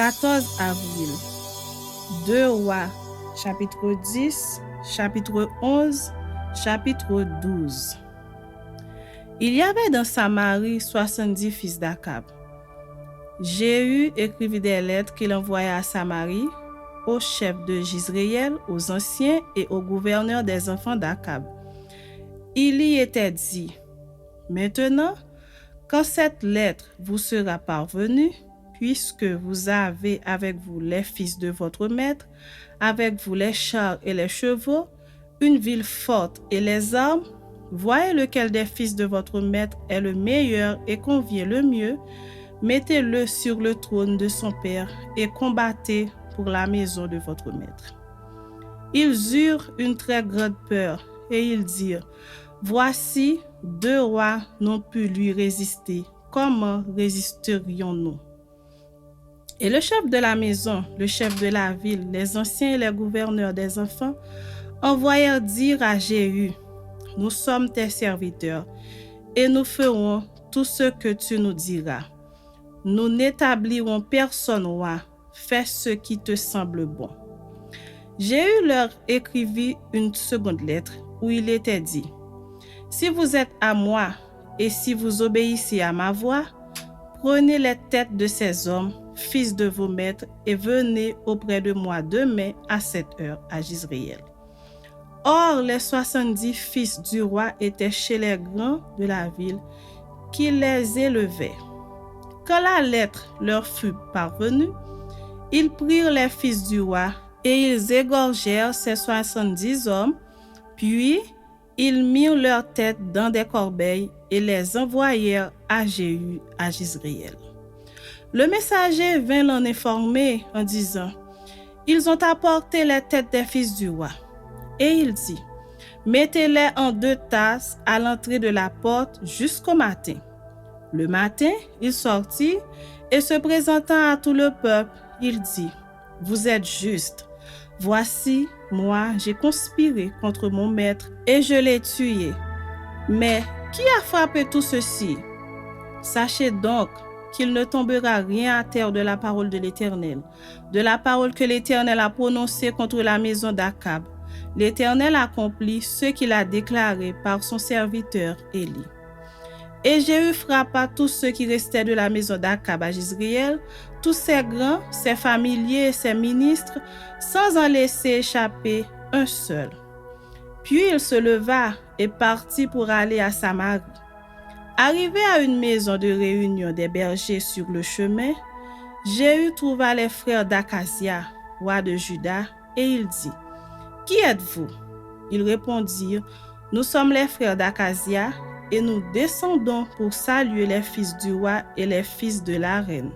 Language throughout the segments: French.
14 avril. 2 Rois, chapitre 10, chapitre 11, chapitre 12. Il y avait dans Samarie 70 fils d'Akab. Jéhu écrivit des lettres qu'il envoya à Samarie, aux chefs de Jizréel, aux anciens et aux gouverneurs des enfants d'Akab. Il y était dit: Maintenant, quand cette lettre vous sera parvenue, puisque vous avez avec vous les fils de votre maître, avec vous les chars et les chevaux, une ville forte et les armes, voyez lequel des fils de votre maître est le meilleur et convient le mieux, mettez-le sur le trône de son père et combattez pour la maison de votre maître. Ils eurent une très grande peur et ils dirent: Voici, 2 rois n'ont pu lui résister. Comment résisterions-nous? Et le chef de la maison, le chef de la ville, les anciens et les gouverneurs des enfants envoyèrent dire à Jéhu: Nous sommes tes serviteurs et nous ferons tout ce que tu nous diras. Nous n'établirons personne roi. Fais ce qui te semble bon. Jéhu leur écrivit une seconde lettre où il était dit: Si vous êtes à moi et si vous obéissez à ma voix, prenez les têtes de ces hommes, fils de vos maîtres, et venez auprès de moi demain à cette heure à Jizréel. Or, les 70 fils du roi étaient chez les grands de la ville qui les élevaient. Quand la lettre leur fut parvenue, ils prirent les fils du roi et ils égorgèrent ces 70 hommes, puis ils mirent leurs têtes dans des corbeilles et les envoyèrent à Jéhu à Jizréel. Le messager vint l'en informer en disant: Ils ont apporté les têtes des fils du roi. Et il dit: Mettez-les en 2 tasses à l'entrée de la porte jusqu'au matin. Le matin, il sortit et se présentant à tout le peuple, il dit: Vous êtes justes. Voici, moi, j'ai conspiré contre mon maître et je l'ai tué. Mais qui a frappé tout ceci? Sachez donc qu'il ne tombera rien à terre de la parole de l'Éternel, de la parole que l'Éternel a prononcée contre la maison d'Akab. L'Éternel accomplit ce qu'il a déclaré par son serviteur Élie. Et Jéhu frappa tous ceux qui restaient de la maison d'Akab à Jizréel, tous ses grands, ses familiers et ses ministres, sans en laisser échapper un seul. Puis il se leva et partit pour aller à Samarie. Arrivé à une maison de réunion des bergers sur le chemin, Jéhu trouva les frères d'Akazia, roi de Juda, et il dit: Qui êtes-vous? Ils répondirent: Nous sommes les frères d'Akazia, et nous descendons pour saluer les fils du roi et les fils de la reine.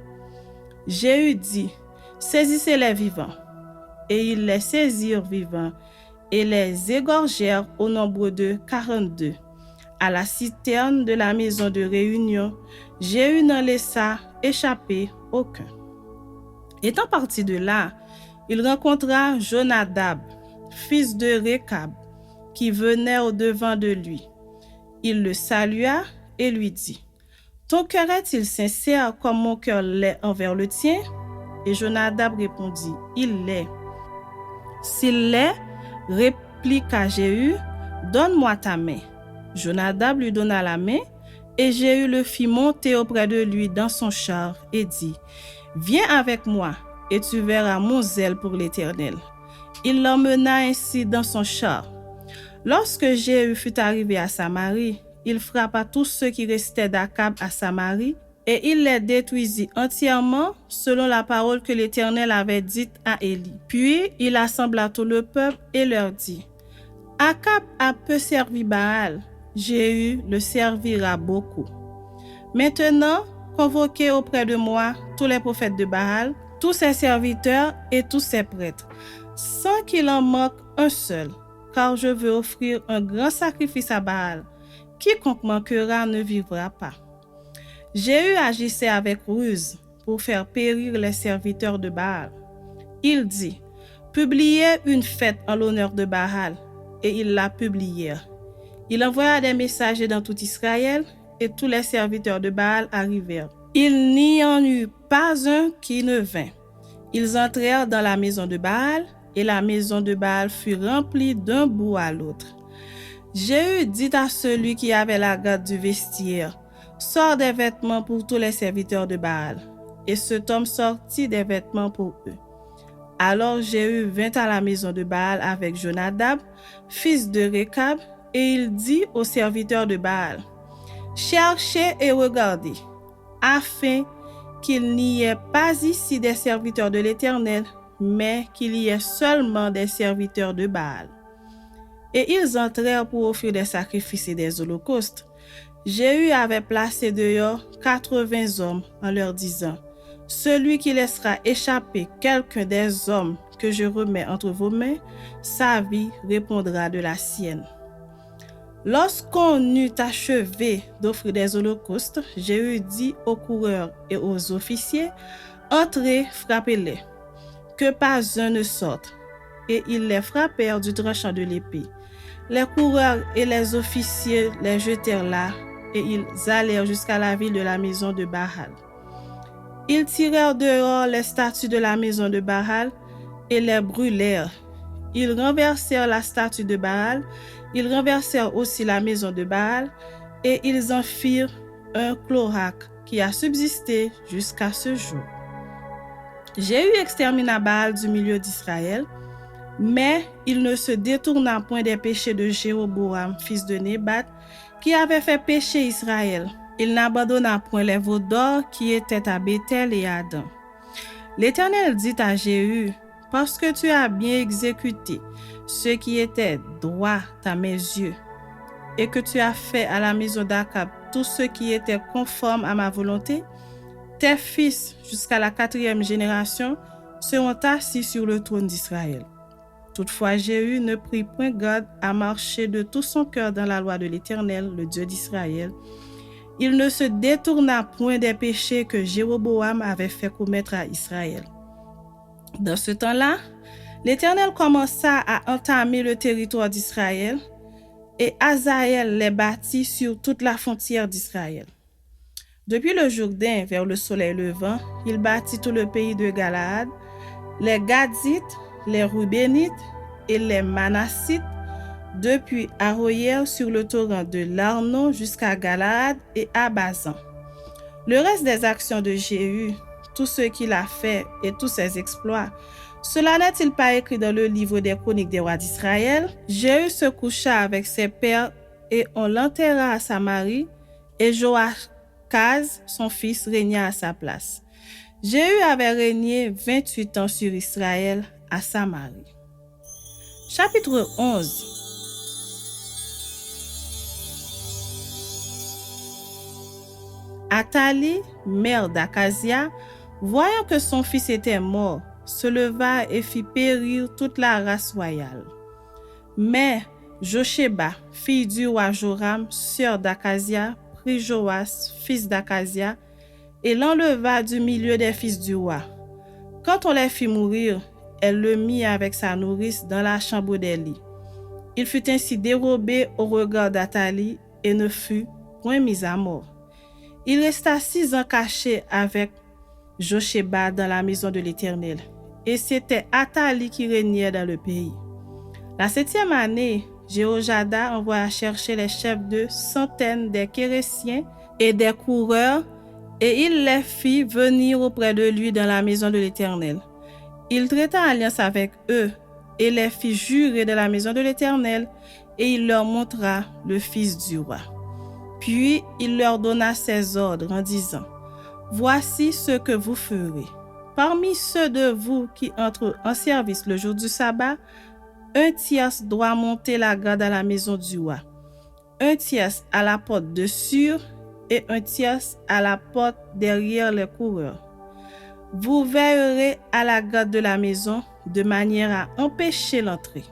Jéhu dit: Saisissez-les vivants. Et ils les saisirent vivants et les égorgèrent au nombre de 42. À la citerne de la maison de réunion, Jéhu n'en laissa échapper aucun. Étant parti de là, il rencontra Jonadab, fils de Récab, qui venait au-devant de lui. Il le salua et lui dit: Ton cœur est-il sincère comme mon cœur l'est envers le tien? Et Jonadab répondit: Il l'est. S'il l'est, répliqua Jéhu, donne-moi ta main. Jonadab lui donna la main, et Jéhu le fit monter auprès de lui dans son char et dit: Viens avec moi, et tu verras mon zèle pour l'Éternel. Il l'emmena ainsi dans son char. Lorsque Jéhu fut arrivé à Samarie, il frappa tous ceux qui restaient d'Akab à Samarie, et il les détruisit entièrement selon la parole que l'Éternel avait dite à Élie. Puis il assembla tout le peuple et leur dit: Akab a peu servi Baal, Jéhu le servira beaucoup. Maintenant, convoquez auprès de moi tous les prophètes de Baal, tous ses serviteurs et tous ses prêtres, sans qu'il en manque un seul, car je veux offrir un grand sacrifice à Baal. Quiconque manquera ne vivra pas. Jéhu agissait avec ruse pour faire périr les serviteurs de Baal. Il dit: Publiez une fête en l'honneur de Baal, et ils la publièrent. Il envoya des messagers dans tout Israël, et tous les serviteurs de Baal arrivèrent. Il n'y en eut pas un qui ne vint. Ils entrèrent dans la maison de Baal, et la maison de Baal fut remplie d'un bout à l'autre. Jéhu dit à celui qui avait la garde du vestiaire, « Sors des vêtements pour tous les serviteurs de Baal. » Et cet homme sortit des vêtements pour eux. Alors Jéhu vint à la maison de Baal avec Jonadab, fils de Rekab, et il dit aux serviteurs de Baal, « Cherchez et regardez, afin qu'il n'y ait pas ici des serviteurs de l'Éternel, mais qu'il y ait seulement des serviteurs de Baal. » Et ils entrèrent pour offrir des sacrifices et des holocaustes. Jéhu avait placé dehors 80 hommes en leur disant, « Celui qui laissera échapper quelqu'un des hommes que je remets entre vos mains, sa vie répondra de la sienne. » Lorsqu'on eut achevé d'offrir des holocaustes, Jéhu dit aux coureurs et aux officiers, « Entrez, frappez-les, que pas un ne sorte. » Et ils les frappèrent du tranchant de l'épée. Les coureurs et les officiers les jetèrent là, et ils allèrent jusqu'à la ville de la maison de Baal. Ils tirèrent dehors les statues de la maison de Baal et les brûlèrent. Ils renversèrent la statue de Baal, ils renversèrent aussi la maison de Baal, et ils en firent un cloaque qui a subsisté jusqu'à ce jour. Jéhu extermina Baal du milieu d'Israël, mais il ne se détourna point des péchés de Jéroboam, fils de Nébat, qui avait fait pécher Israël. Il n'abandonna point les veaux d'or qui étaient à Béthel et à Dan. L'Éternel dit à Jéhu, « Parce que tu as bien exécuté ce qui était droit à mes yeux, et que tu as fait à la maison d'Akab tout ce qui était conforme à ma volonté, tes fils, jusqu'à la 4e génération, seront assis sur le trône d'Israël. » Toutefois, Jéhu ne prit point garde à marcher de tout son cœur dans la loi de l'Éternel, le Dieu d'Israël. Il ne se détourna point des péchés que Jéroboam avait fait commettre à Israël. Dans ce temps-là, l'Éternel commença à entamer le territoire d'Israël, et Hazaël les bâtit sur toute la frontière d'Israël. Depuis le Jourdain vers le soleil levant, il bâtit tout le pays de Galaad, les Gadites, les Rubénites et les Manassites, depuis Aroïel sur le torrent de l'Arnon jusqu'à Galaad et à Bazan. Le reste des actions de Jéhu, tout ce qu'il a fait et tous ses exploits, cela n'est-il pas écrit dans le livre des chroniques des rois d'Israël? Jéhu se coucha avec ses pères et on l'enterra à Samarie, et Joachaz, son fils, régna à sa place. Jéhu avait régné 28 ans sur Israël à Samarie. Chapitre 11. Athalie, mère d'Akazia, voyant que son fils était mort, se leva et fit périr toute la race royale. Mais Josheba, fille du roi Joram, sœur d'Akazia, prit Joas, fils d'Akazia, et l'enleva du milieu des fils du roi. Quand on les fit mourir, elle le mit avec sa nourrice dans la chambre d'Élie. Il fut ainsi dérobé au regard d'Athalie et ne fut point mis à mort. Il resta 6 ans caché avec Josheba dans la maison de l'Éternel, et c'était Athalie qui régnait dans le pays. La 7e année, Jéhojada envoya chercher les chefs de centaines des Kérésiens et des coureurs, et il les fit venir auprès de lui dans la maison de l'Éternel. Il traita alliance avec eux et les fit jurer de la maison de l'Éternel, et il leur montra le fils du roi. Puis il leur donna ses ordres en disant, « Voici ce que vous ferez. Parmi ceux de vous qui entrent en service le jour du sabbat, 1/3 doit monter la garde à la maison du roi, 1/3 à la porte de Sûr et 1/3 à la porte derrière les coureurs. Vous veillerez à la garde de la maison de manière à empêcher l'entrée.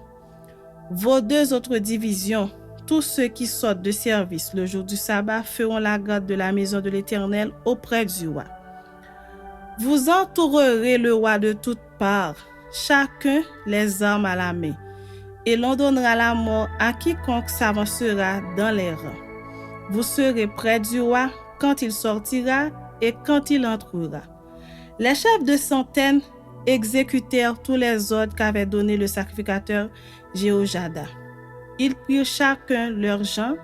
Vos 2 autres divisions, tous ceux qui sortent de service le jour du sabbat, feront la garde de la maison de l'Éternel auprès du roi. Vous entourerez le roi de toutes parts, chacun les armes à la main, et l'on donnera la mort à quiconque s'avancera dans les rangs. Vous serez près du roi quand il sortira et quand il entrera. Les chefs de centaines exécutèrent tous les ordres qu'avait donnés le sacrificateur Jéhojada. Ils prirent chacun leurs gens,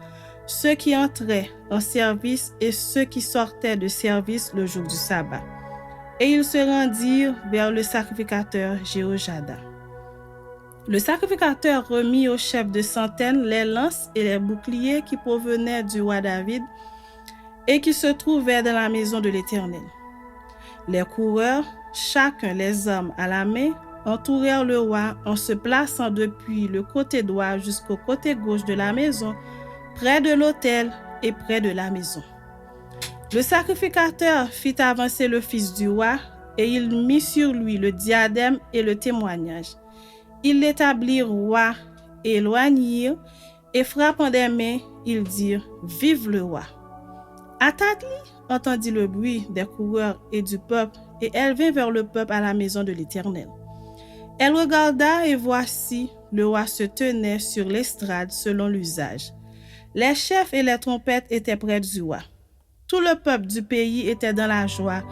ceux qui entraient en service et ceux qui sortaient de service le jour du sabbat. Et ils se rendirent vers le sacrificateur Jéhojada. Le sacrificateur remit au chef de centaines les lances et les boucliers qui provenaient du roi David et qui se trouvaient dans la maison de l'Éternel. Les coureurs, chacun les armes à la main, entourèrent le roi en se plaçant depuis le côté droit jusqu'au côté gauche de la maison, près de l'autel et près de la maison. Le sacrificateur fit avancer le fils du roi et il mit sur lui le diadème et le témoignage. Ils l'établirent roi et loignirent, et frappant des mains, ils dirent « Vive le roi !» Athalie entendit le bruit des coureurs et du peuple, et elle vint vers le peuple à la maison de l'Éternel. Elle regarda, et voici, le roi se tenait sur l'estrade selon l'usage. Les chefs et les trompettes étaient près du roi. Tout le peuple du pays était dans la joie,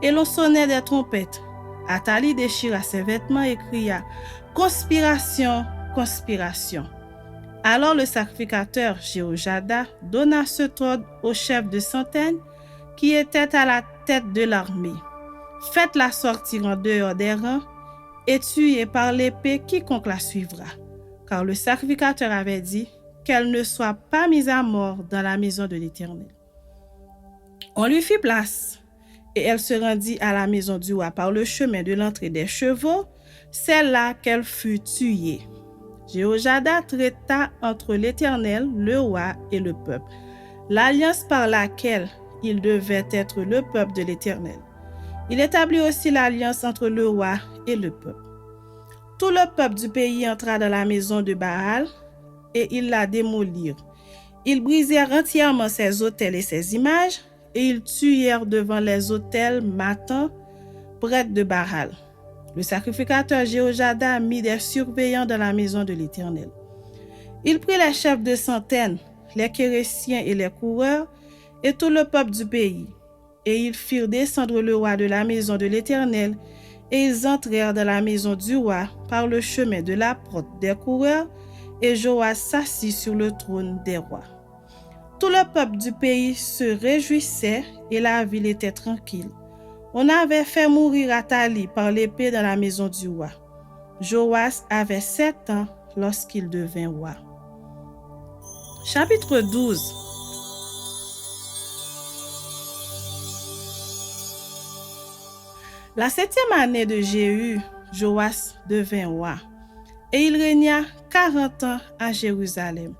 et l'on sonnait des trompettes. Athalie déchira ses vêtements et cria « Conspiration, conspiration !» Alors le sacrificateur Jéhojada donna cet ordre au chef de centaine qui était à la tête de l'armée. « Faites-la sortir en dehors des rangs et tuez par l'épée quiconque la suivra. » Car le sacrificateur avait dit qu'elle ne soit pas mise à mort dans la maison de l'Éternel. On lui fit place, et elle se rendit à la maison du roi par le chemin de l'entrée des chevaux. C'est là qu'elle fut tuée. Jéhojada traita entre l'Éternel, le roi et le peuple, l'alliance par laquelle il devait être le peuple de l'Éternel. Il établit aussi l'alliance entre le roi et le peuple. Tout le peuple du pays entra dans la maison de Baal et ils la démolirent. Ils brisèrent entièrement ses autels et ses images et ils tuèrent devant les autels Mathan, prêtre de Baal. Le sacrificateur Jéhojada mit des surveillants dans la maison de l'Éternel. Il prit les chefs de centaines, les Kérésiens et les coureurs, et tout le peuple du pays. Et ils firent descendre le roi de la maison de l'Éternel, et ils entrèrent dans la maison du roi par le chemin de la porte des coureurs, et Joas s'assit sur le trône des rois. Tout le peuple du pays se réjouissait, et la ville était tranquille. On avait fait mourir Athalie par l'épée dans la maison du roi. Joas avait 7 ans lorsqu'il devint roi. Chapitre 12. La 7e année de Jéhu, Joas devint roi, et il régna 40 ans à Jérusalem.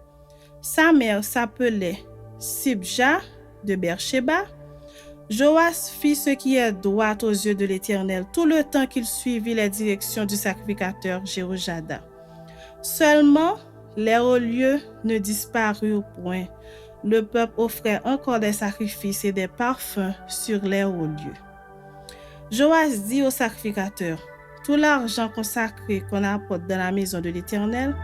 Sa mère s'appelait Sibja de Beersheba. Joas fit ce qui est droit aux yeux de l'Éternel tout le temps qu'il suivit les directions du sacrificateur Jéhojada. Seulement, les hauts lieux ne disparurent point. Le peuple offrait encore des sacrifices et des parfums sur les hauts lieux. Joas dit au sacrificateur, « Tout l'argent consacré qu'on apporte dans la maison de l'Éternel,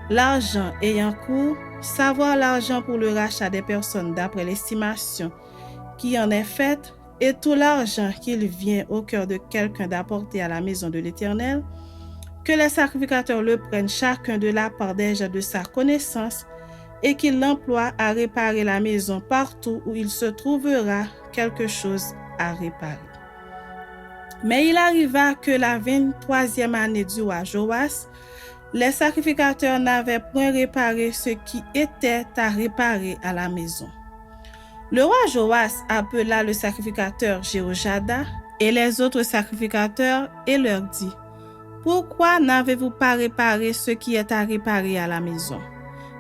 l'argent ayant cours, savoir l'argent pour le rachat des personnes d'après l'estimation qui en est faite, et tout l'argent qu'il vient au cœur de quelqu'un d'apporter à la maison de l'Éternel, que les sacrificateurs le prennent chacun de la part des gens de sa connaissance, et qu'il l'emploie à réparer la maison partout où il se trouvera quelque chose à réparer. » Mais il arriva que la 23e année du roi Joas, les sacrificateurs n'avaient point réparé ce qui était à réparer à la maison. Le roi Joas appela le sacrificateur Jéhojada et les autres sacrificateurs et leur dit, « Pourquoi n'avez-vous pas réparé ce qui est à réparer à la maison?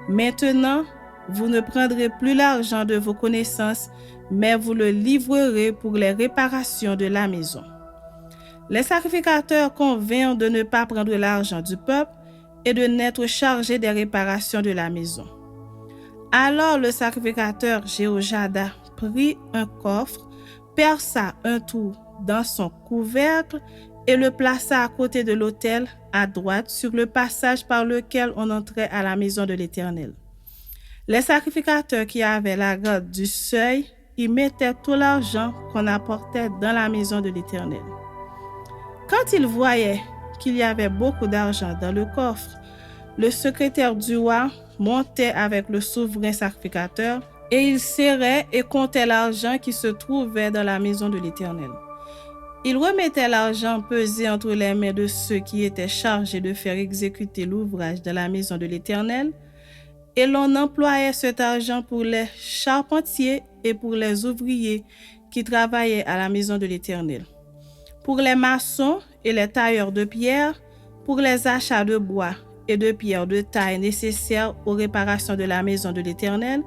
Maintenant, vous ne prendrez plus l'argent de vos connaissances, mais vous le livrerez pour les réparations de la maison. » Les sacrificateurs convinrent de ne pas prendre l'argent du peuple et de n'être chargés des réparations de la maison. Alors le sacrificateur Jéhojada prit un coffre, perça un trou dans son couvercle et le plaça à côté de l'autel, à droite, sur le passage par lequel on entrait à la maison de l'Éternel. Les sacrificateurs qui avaient la garde du seuil y mettaient tout l'argent qu'on apportait dans la maison de l'Éternel. Quand il voyait qu'il y avait beaucoup d'argent dans le coffre, le secrétaire du roi montait avec le souverain sacrificateur et il serrait et comptait l'argent qui se trouvait dans la maison de l'Éternel. Il remettait l'argent pesé entre les mains de ceux qui étaient chargés de faire exécuter l'ouvrage de la maison de l'Éternel, et l'on employait cet argent pour les charpentiers et pour les ouvriers qui travaillaient à la maison de l'Éternel, pour les maçons et les tailleurs de pierre, pour les achats de bois et de pierre de taille nécessaires aux réparations de la maison de l'Éternel,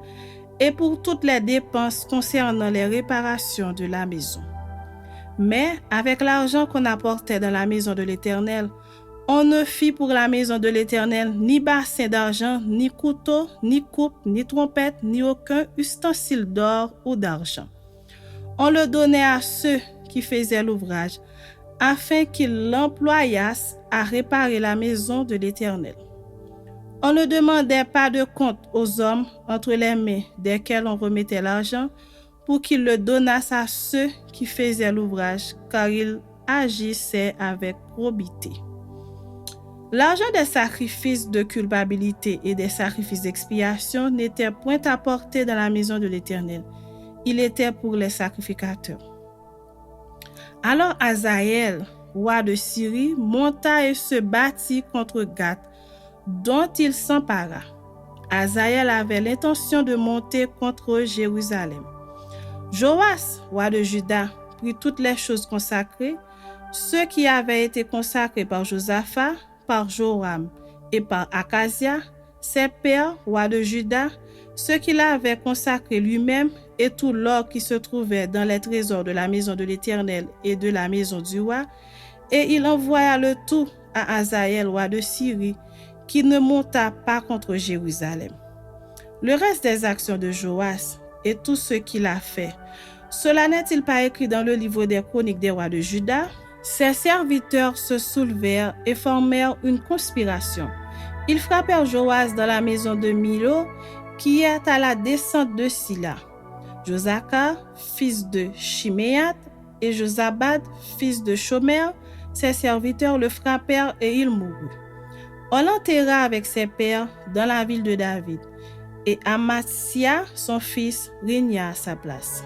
et pour toutes les dépenses concernant les réparations de la maison. Mais avec l'argent qu'on apportait dans la maison de l'Éternel, on ne fit pour la maison de l'Éternel ni bassin d'argent, ni couteau, ni coupe, ni trompette, ni aucun ustensile d'or ou d'argent. On le donnait à ceux qui faisaient l'ouvrage, afin qu'ils l'employassent à réparer la maison de l'Éternel. On ne demandait pas de compte aux hommes entre les mains desquels on remettait l'argent, pour qu'ils le donnassent à ceux qui faisaient l'ouvrage, car ils agissaient avec probité. L'argent des sacrifices de culpabilité et des sacrifices d'expiation n'était point apporté dans la maison de l'Éternel. Il était pour les sacrificateurs. Alors Hazaël, roi de Syrie, monta et se battit contre Gath, dont il s'empara. Hazaël avait l'intention de monter contre Jérusalem. Joas, roi de Juda, prit toutes les choses consacrées, ceux qui avaient été consacrés par Josaphat, par Joram et par Akazia, ses pères, rois de Juda, ceux qu'il avait consacrés lui-même, et tout l'or qui se trouvait dans les trésors de la maison de l'Éternel et de la maison du roi, et il envoya le tout à Hazaël, roi de Syrie, qui ne monta pas contre Jérusalem. Le reste des actions de Joas et tout ce qu'il a fait, cela n'est-il pas écrit dans le livre des chroniques des rois de Juda? Ses serviteurs se soulevèrent et formèrent une conspiration. Ils frappèrent Joas dans la maison de Milo, qui est à la descente de Silla. Josaka, fils de Chiméat, et Josabad, fils de Shomer, ses serviteurs le frappèrent et il mourut. On l'enterra avec ses pères dans la ville de David, et Amatsia, son fils, régna à sa place.